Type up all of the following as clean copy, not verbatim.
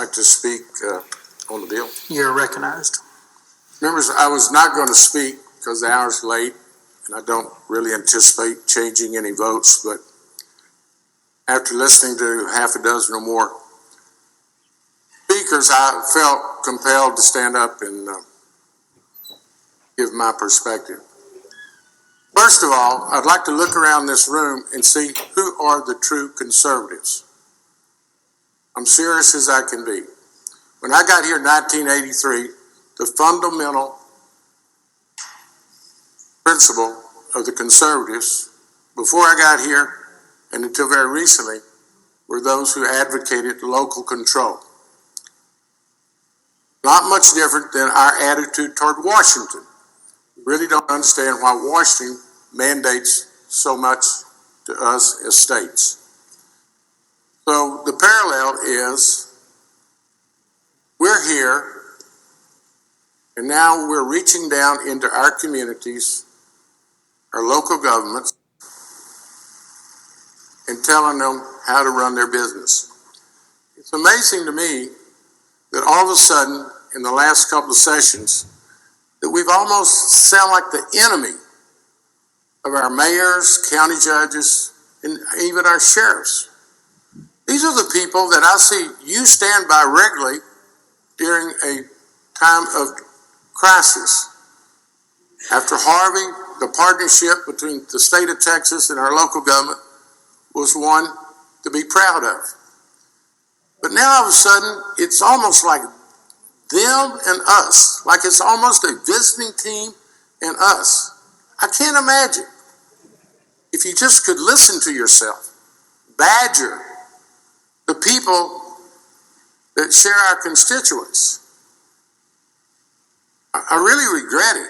like to speak on the bill. You're recognized. Members, I was not going to speak because the hour's late, and I don't really anticipate changing any votes, but after listening to half a dozen or more speakers, I felt compelled to stand up and give my perspective. First of all, I'd like to look around this room and see who are the true conservatives. I'm serious as I can be. When I got here in 1983, the fundamental principle of the conservatives, before I got here and until very recently, were those who advocated local control. Not much different than our attitude toward Washington. We really don't understand why Washington mandates so much to us as states. So the parallel is we're here, and now we're reaching down into our communities, our local governments, and telling them how to run their business. It's amazing to me that all of a sudden, in the last couple of sessions, that we've almost sound like the enemy of our mayors, county judges, and even our sheriffs. These are the people that I see you stand by regularly during a time of crisis. After Harvey, the partnership between the state of Texas and our local government was one to be proud of. But now all of a sudden, it's almost like them and us, like it's almost a visiting team and us. I can't imagine if you just could listen to yourself, badger the people that share our constituents. I really regret it.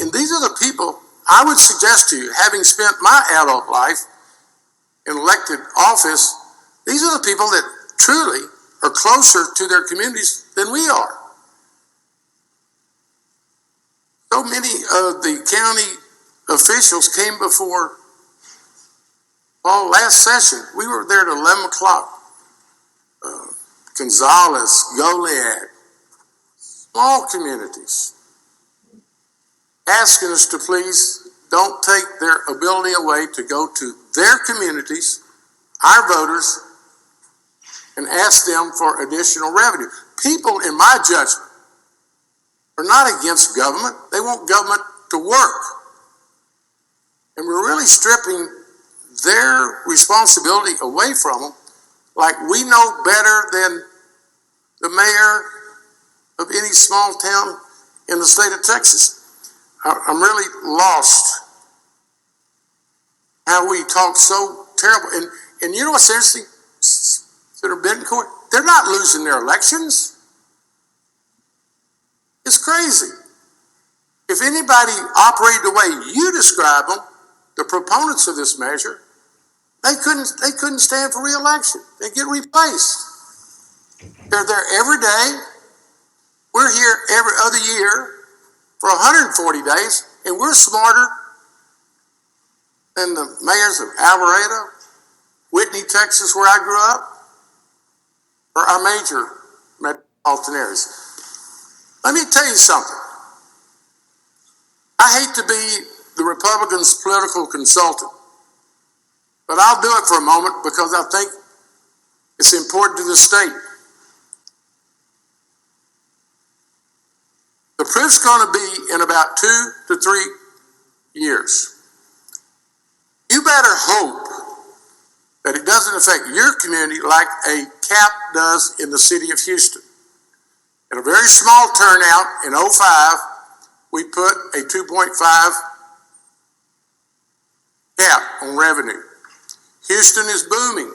And these are the people I would suggest to you, having spent my adult life in elected office, these are the people that truly are closer to their communities than we are. So many of the county officials came before last session. We were there at 11 o'clock. Gonzales, Goliad, small communities, asking us to please don't take their ability away to go to their communities, our voters, and ask them for additional revenue. People, in my judgment, are not against government. They want government to work. And we're really stripping their responsibility away from them, like we know better than the mayor of any small town in the state of Texas. I'm really lost how we talk so terrible. And you know what's interesting? That have been in court, they're not losing their elections. It's crazy. If anybody operated the way you describe them, the proponents of this measure, they couldn't stand for re-election. They get replaced. They're there every day. We're here every other year for 140 days, and we're smarter than the mayors of Alvarado, Whitney, Texas, where I grew up, or our major metropolitan areas. Let me tell you something. I hate to be the Republicans' political consultant, but I'll do it for a moment because I think it's important to the state. The proof's going to be in about 2 to 3 years. You better hope that it doesn't affect your community like a cap does in the city of Houston. In a very small turnout in 2005, we put a 2.5 cap on revenue. Houston is booming.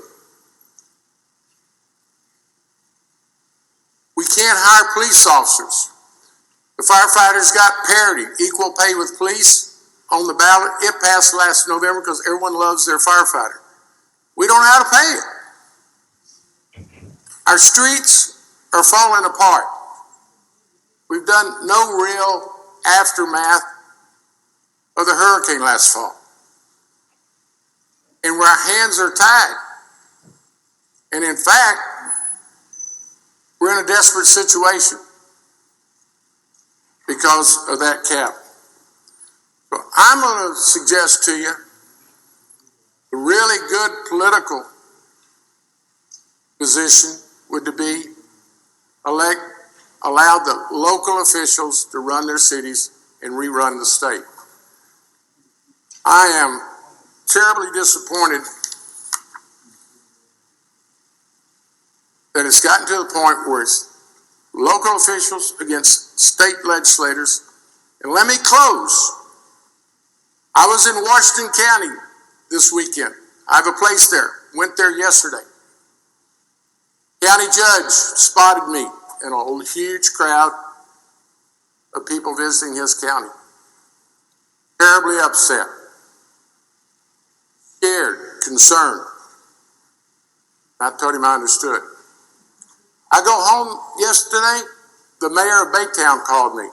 We can't hire police officers. The firefighters got parity, equal pay with police on the ballot. It passed last November because everyone loves their firefighter. We don't know how to pay it. Our streets are falling apart. We've done no real aftermath of the hurricane last fall. And our hands are tied. And in fact, We're in a desperate situation because of that cap. So I'm going to suggest to you a really good political position would to be allow the local officials to run their cities and rerun the state. I am terribly disappointed that it's gotten to the point where it's local officials against state legislators. And let me close. I was in Washington County this weekend. I have a place there. Went there yesterday. County judge spotted me in a huge crowd of people visiting his county. Terribly upset, scared, concerned. I told him I understood. I go home yesterday, the mayor of Baytown called me.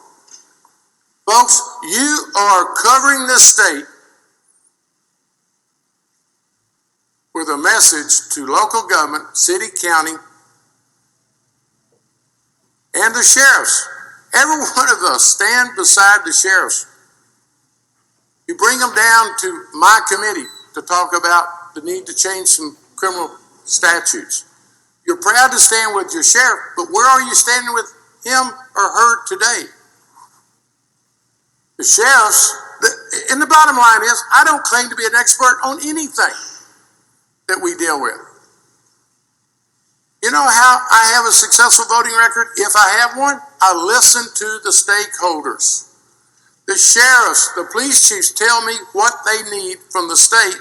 Folks, you are covering this state with a message to local government, city, county, and the sheriffs. Every one of us stand beside the sheriffs. You bring them down to my committee to talk about the need to change some criminal statutes. You're proud to stand with your sheriff, but where are you standing with him or her today? The sheriffs, and the bottom line is, I don't claim to be an expert on anything that we deal with. You know how I have a successful voting record? If I have one, I listen to the stakeholders. The sheriffs, the police chiefs tell me what they need from the state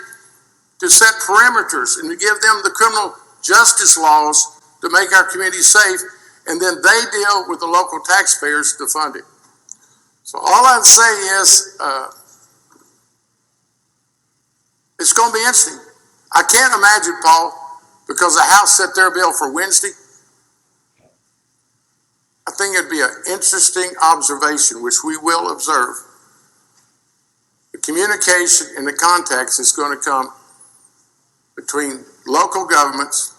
to set perimeters and to give them the criminal justice laws to make our communities safe, and then they deal with the local taxpayers to fund it. So all I'd say is, it's going to be interesting. I can't imagine, Paul, because the House set their bill for Wednesday. I think it'd be an interesting observation, which we will observe. The communication and the context is going to come between local governments,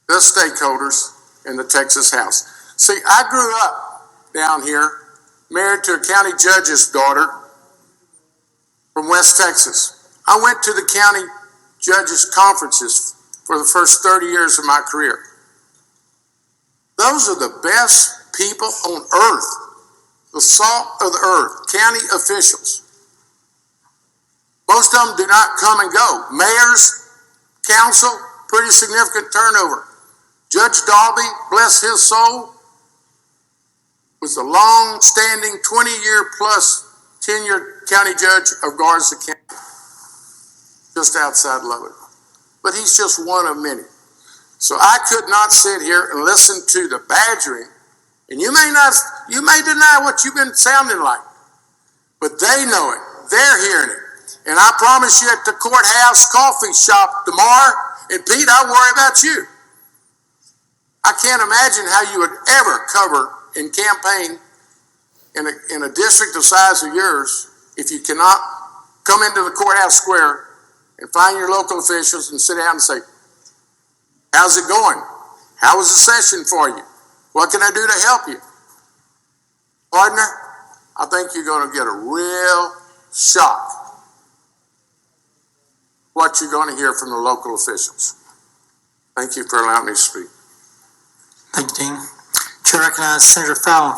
the stakeholders, and the Texas House. See, I grew up down here, married to a county judge's daughter from West Texas. I went to the county judges' conferences for the first 30 years of my career. Those are the best people on earth, the salt of the earth, county officials. Most of them do not come and go. Mayors, council, pretty significant turnover. Judge Dalby, bless his soul, was a long-standing 20-year plus tenured county judge of Garza County, just outside Lubbock. But he's just one of many. So I could not sit here and listen to the badgering, and you may deny what you've been sounding like, but they know it. They're hearing it. And I promise you at the courthouse coffee shop tomorrow, and Pete, I worry about you. I can't imagine how you would ever cover and campaign in a district the size of yours if you cannot come into the courthouse square and find your local officials and sit down and say, how's it going? How was the session for you? What can I do to help you? Partner, I think you're going to get a real shock what you're going to hear from the local officials. Thank you for allowing me to speak. Thank you, Dean. Chair recognizes Senator Fallon.